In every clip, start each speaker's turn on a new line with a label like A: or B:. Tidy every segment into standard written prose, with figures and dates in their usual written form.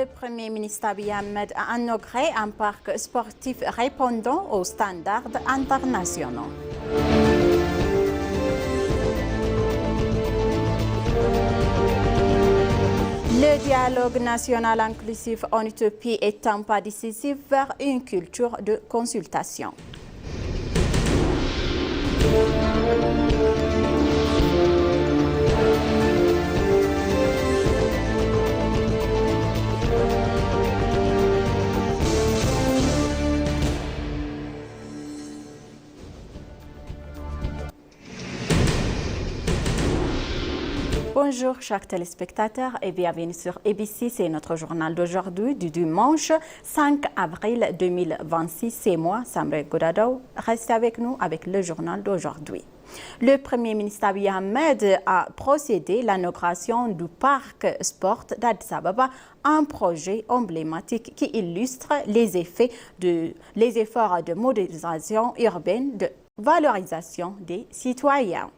A: Le Premier ministre Abiy Ahmed a inauguré un parc sportif répondant aux standards internationaux. Le dialogue national inclusif en Éthiopie est un pas décisif vers une culture de consultation. Bonjour chers téléspectateurs et bienvenue sur ABC, c'est notre journal d'aujourd'hui du dimanche 5 avril 2026. C'est moi, Samre Godado. Restez avec nous avec le journal d'aujourd'hui. Le Premier ministre Abiy Ahmed a procédé à l'inauguration du parc sport d'Addis Ababa, un projet emblématique qui illustre les efforts de modernisation urbaine, de valorisation des citoyens.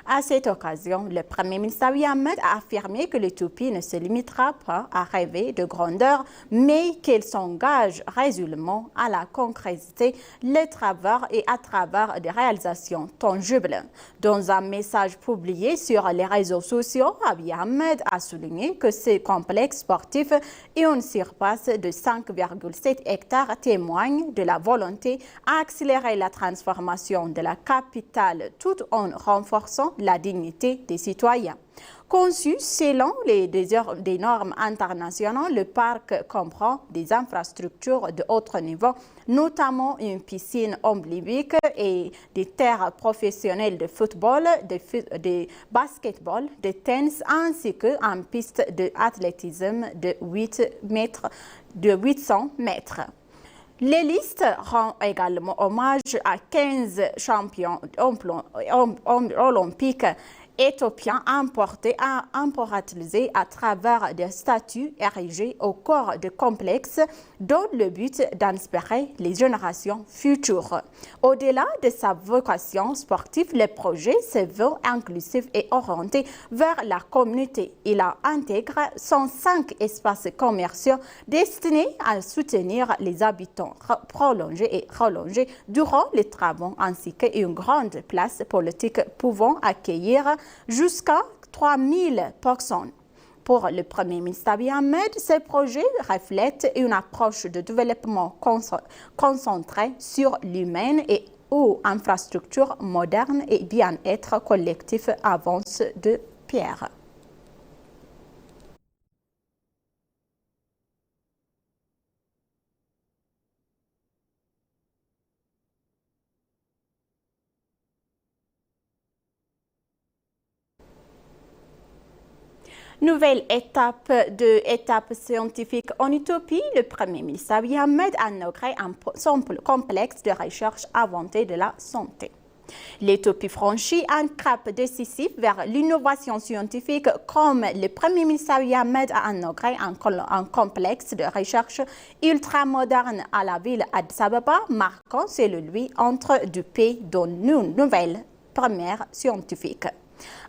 A: À cette occasion, le Premier ministre Abiy Ahmed a affirmé que l'Éthiopie ne se limitera pas à rêver de grandeur, mais qu'elle s'engage résolument à la concrétiser les travaux et à travers des réalisations tangibles. Dans un message publié sur les réseaux sociaux, Abiy Ahmed a souligné que ce complexe sportif et une surface de 5,7 hectares témoignent de la volonté à accélérer la transformation de la capitale tout en renforçant la dignité des citoyens. Conçu selon des normes internationales, le parc comprend des infrastructures de haut niveau, notamment une piscine olympique et des terres professionnelles de football, de basketball, de tennis, ainsi qu'une piste d'athlétisme de 800 mètres. Les listes rendent également hommage à 15 champions olympiques éthiopiens immortalisés à travers des statues érigées au corps de complexes dans le but d'inspirer les générations futures. Au-delà de sa vocation sportive, le projet se veut inclusif et orienté vers la communauté. Il intègre 105 espaces commerciaux destinés à soutenir les habitants prolongés et relongés durant les travaux, ainsi qu'une grande place politique pouvant accueillir jusqu'à 3000 personnes. Pour le Premier ministre Abiy Ahmed, ce projet reflète une approche de développement concentrée sur l'humain et où infrastructures modernes et bien-être collectif avancent de pierre. Nouvelle étape scientifique en Éthiopie, le Premier ministre Abiy Ahmed a inauguré son complexe de recherche avancée de la santé. L'Éthiopie franchit un cap décisif vers l'innovation scientifique comme le Premier ministre Abiy Ahmed a inauguré un complexe de recherche ultramoderne à la ville Addis Ababa, marquant selon lui entre deux pays dans une nouvelle première scientifique.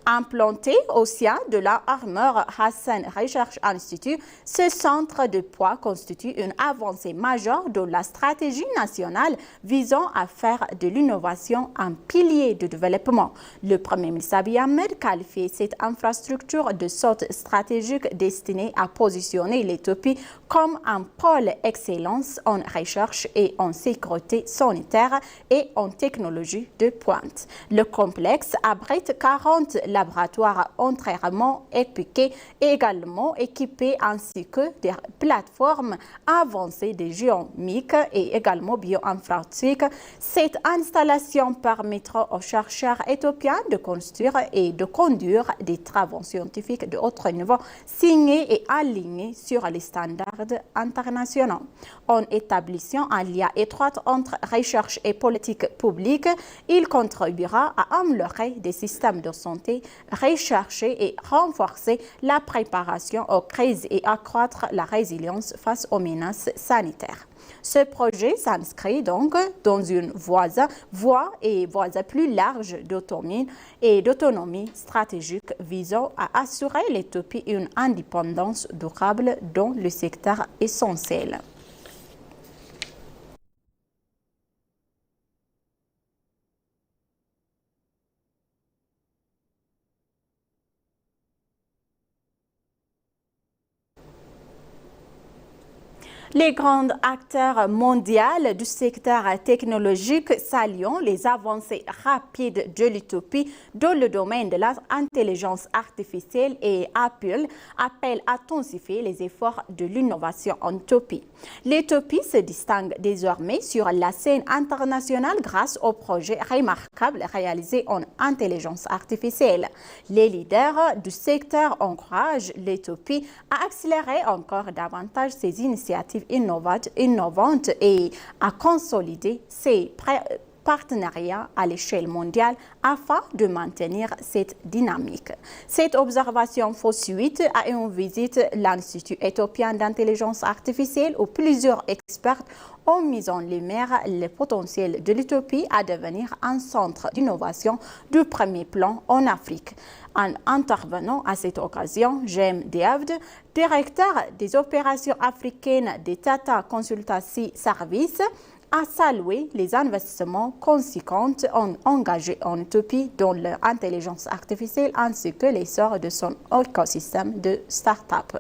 A: Implanté au sein de la Armor Hassan Research Institute, ce centre de poids constitue une avancée majeure de la stratégie nationale visant à faire de l'innovation un pilier de développement. Le Premier ministre Abiy Ahmed qualifie cette infrastructure de sorte stratégique destinée à positionner l'Éthiopie comme un pôle excellence en recherche et en sécurité sanitaire et en technologie de pointe. Le complexe abrite 40 laboratoires entièrement équipés et également équipés ainsi que des plateformes avancées de génomique et également bioinformatique. Cette installation permettra aux chercheurs éthiopiens de construire et de conduire des travaux scientifiques de haut niveau signés et alignés sur les standards internationaux. En établissant un lien étroit entre recherche et politique publique, il contribuera à améliorer des systèmes de santé, rechercher et renforcer la préparation aux crises et accroître la résilience face aux menaces sanitaires. Ce projet s'inscrit donc dans une voie plus large d'autonomie stratégique visant à assurer l'Éthiopie une indépendance durable dans le secteur essentiel. Les grands acteurs mondiaux du secteur technologique saluent les avancées rapides de l'Éthiopie dans le domaine de l'intelligence artificielle et appellent à intensifier les efforts de l'innovation en Éthiopie. L'Éthiopie se distingue désormais sur la scène internationale grâce aux projets remarquables réalisés en intelligence artificielle. Les leaders du secteur encouragent l'Éthiopie à accélérer encore davantage ses initiatives innovantes et à consolider ses partenariats à l'échelle mondiale afin de maintenir cette dynamique. Cette observation fait suite à une visite à l'Institut éthiopien d'intelligence artificielle où plusieurs experts ont mis en lumière le potentiel de l'Éthiopie à devenir un centre d'innovation du premier plan en Afrique. En intervenant à cette occasion, Jem Diavd, directeur des opérations africaines de Tata Consultancy Services, a salué les investissements conséquents engagés en Éthiopie dans l'intelligence artificielle ainsi que l'essor de son écosystème de start-up.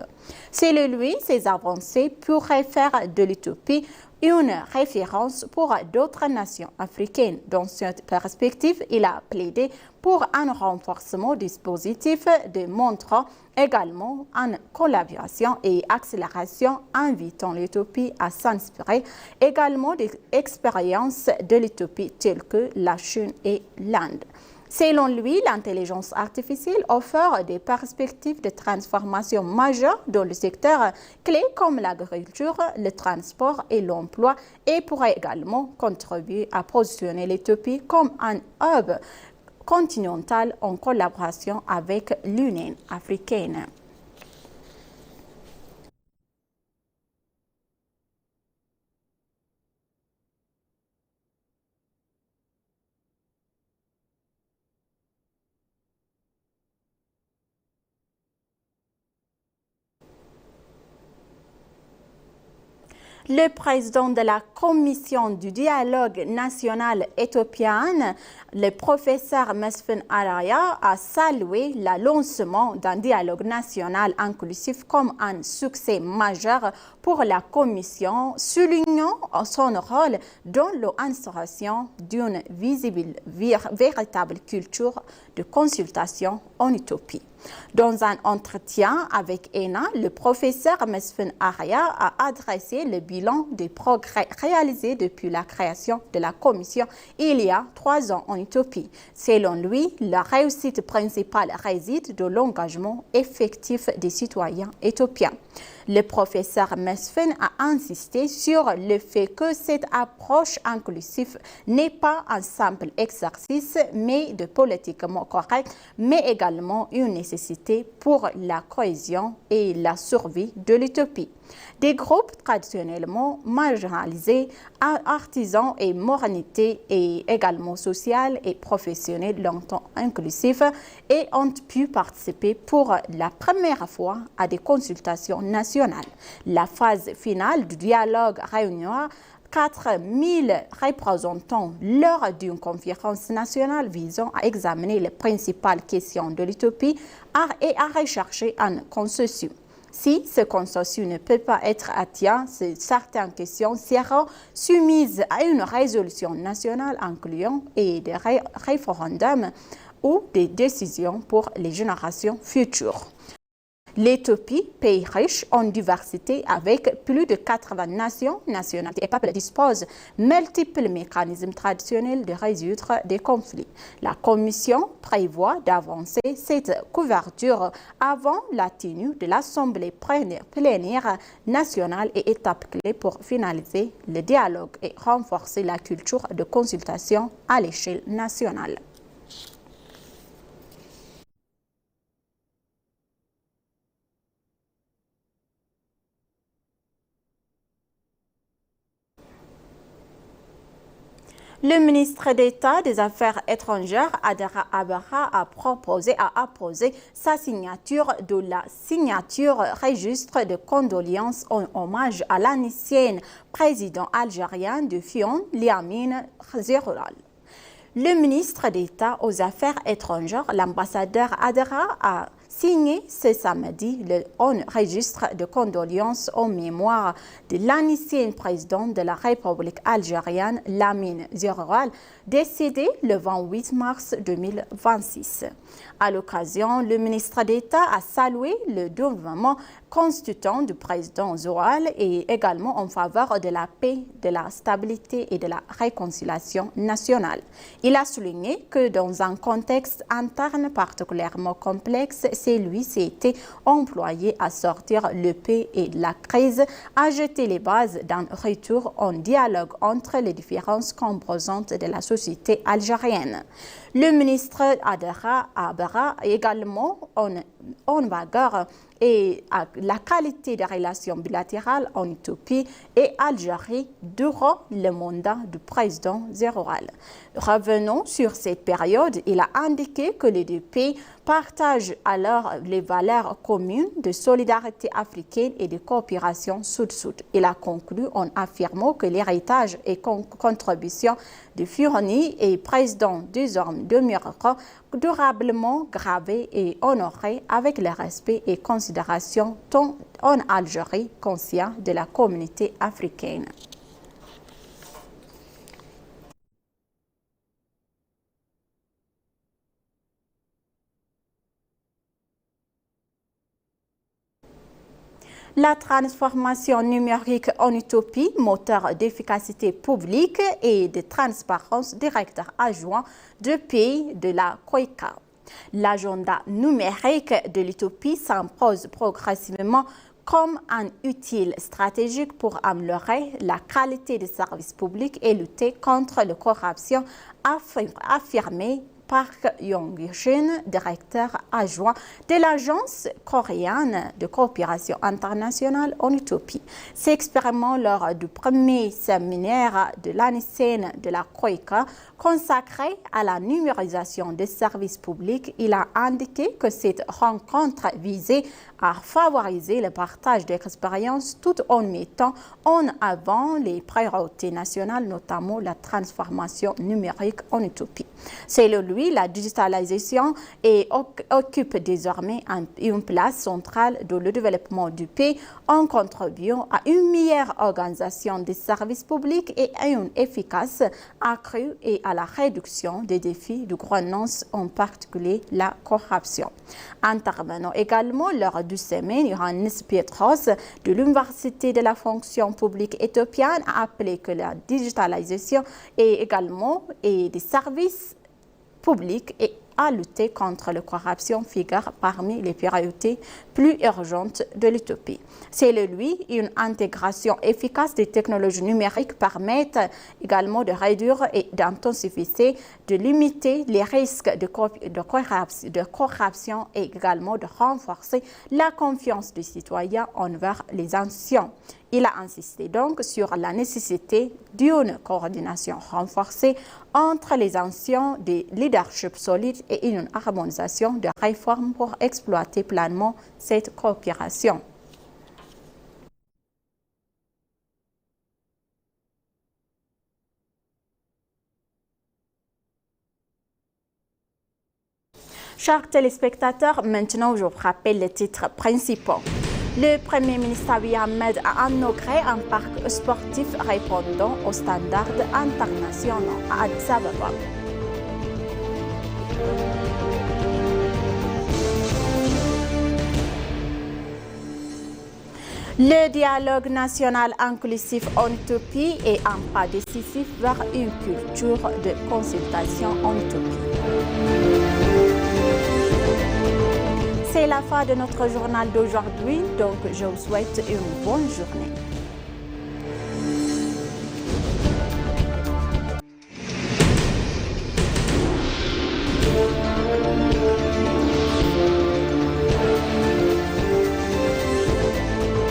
A: Selon lui, ces avancées pourraient faire de l'Éthiopie une référence pour d'autres nations africaines. Dans cette perspective, il a plaidé pour un renforcement du dispositif de montrant également en collaboration et accélération, invitant l'Éthiopie à s'inspirer également des expériences de l'Éthiopie telles que la Chine et l'Inde. Selon lui, l'intelligence artificielle offre des perspectives de transformation majeures dans le secteur clé comme l'agriculture, le transport et l'emploi et pourrait également contribuer à positionner l'Éthiopie comme un hub continental en collaboration avec l'Union africaine. Le président de la Commission du dialogue national éthiopien, le professeur Mesfin Araya, a salué le lancement d'un dialogue national inclusif comme un succès majeur pour la Commission, soulignant son rôle dans l'instauration d'une véritable culture de consultation en Éthiopie. Dans un entretien avec ENA, le professeur Mesfin Araya a adressé le bilan des progrès réalisés depuis la création de la commission il y a 3 ans en Éthiopie. Selon lui, la réussite principale réside dans l'engagement effectif des citoyens éthiopiens. Le professeur Mesfin a insisté sur le fait que cette approche inclusive n'est pas un simple exercice de politiquement correct, mais également une nécessité pour la cohésion et la survie de l'Éthiopie. Des groupes traditionnellement marginalisés, artisans et moralités et également sociales et professionnelles longtemps inclusifs et ont pu participer pour la première fois à des consultations nationales. La phase finale du dialogue réunira 4000 représentants lors d'une conférence nationale visant à examiner les principales questions de l'Éthiopie et à rechercher un consensus. Si ce consensus ne peut pas être atteint, certaines questions seront soumises à une résolution nationale incluant et des référendums ou des décisions pour les générations futures. L'Éthiopie, pays riche en diversité avec plus de 80 nations, nationalités et peuples, dispose de multiples mécanismes traditionnels de résoudre des conflits. La Commission prévoit d'avancer cette couverture avant la tenue de l'Assemblée plénière nationale et étape clé pour finaliser le dialogue et renforcer la culture de consultation à l'échelle nationale. Le ministre d'État des Affaires étrangères, Adara Abara, a apposé sa signature de la signature registre de condoléances en hommage à l'ancien président algérien de FION, Lamine Zerral. Le ministre d'État aux Affaires étrangères, l'ambassadeur Adara, a signé ce samedi le registre de condoléances en mémoire de l'ancien président de la République algérienne, Lamine Zerral, décédé le 28 mars 2026. À l'occasion, le ministre d'État a salué le développement constituant du président Zerral et également en faveur de la paix, de la stabilité et de la réconciliation nationale. Il a souligné que dans un contexte interne particulièrement complexe, celui s'est été employé à sortir le pays et la crise, à jeter les bases d'un retour en dialogue entre les différentes composantes de la société algérienne. Le ministre Adara Abara également en bagarre et à la qualité des relations bilatérales en Éthiopie et Algérie durant le mandat du président Zerral. Revenons sur cette période, il a indiqué que les deux pays partagent alors les valeurs communes de solidarité africaine et de coopération sud-sud. Il a conclu en affirmant que l'héritage et contribution de Fioni et président désormais demeureront durablement gravés et honorés avec le respect et considération tant en Algérie conscient de la communauté africaine. La transformation numérique en Éthiopie, moteur d'efficacité publique et de transparence, directeur adjoint du pays de la COICA. L'agenda numérique de l'Éthiopie s'impose progressivement comme un outil stratégique pour améliorer la qualité des services publics et lutter contre la corruption, affirmé Park Yong-shin, directeur adjoint de l'Agence coréenne de coopération internationale en Éthiopie. S'exprimant lors du premier séminaire de l'année de la COICA consacré à la numérisation des services publics, il a indiqué que cette rencontre visait à favoriser le partage d'expériences tout en mettant en avant les priorités nationales, notamment la transformation numérique en Éthiopie. Selon lui, la digitalisation occupe désormais une place centrale dans le développement du pays en contribuant à une meilleure organisation des services publics et à une efficace accrue et à la réduction des défis de gouvernance, en particulier la corruption. Intervenant également lors du semaine, Yohannes Pietros de l'Université de la fonction publique éthiopienne a appelé que la digitalisation et également des services publics et à lutter contre la corruption figure parmi les priorités plus urgentes de l'Éthiopie. Selon lui, une intégration efficace des technologies numériques permet également de réduire et d'intensifier, de limiter les risques de corruption et également de renforcer la confiance des citoyens envers les institutions. Il a insisté donc sur la nécessité d'une coordination renforcée entre les institutions, des leaderships solides et une harmonisation de réformes pour exploiter pleinement cette coopération. Chers téléspectateurs, maintenant je vous rappelle les titres principaux. Le Premier ministre Abiy Ahmed a inauguré un parc sportif répondant aux standards internationaux à Addis Ababa. Le dialogue national inclusif en Éthiopie est un pas décisif vers une culture de consultation en Éthiopie. C'est la fin de notre journal d'aujourd'hui, donc je vous souhaite une bonne journée.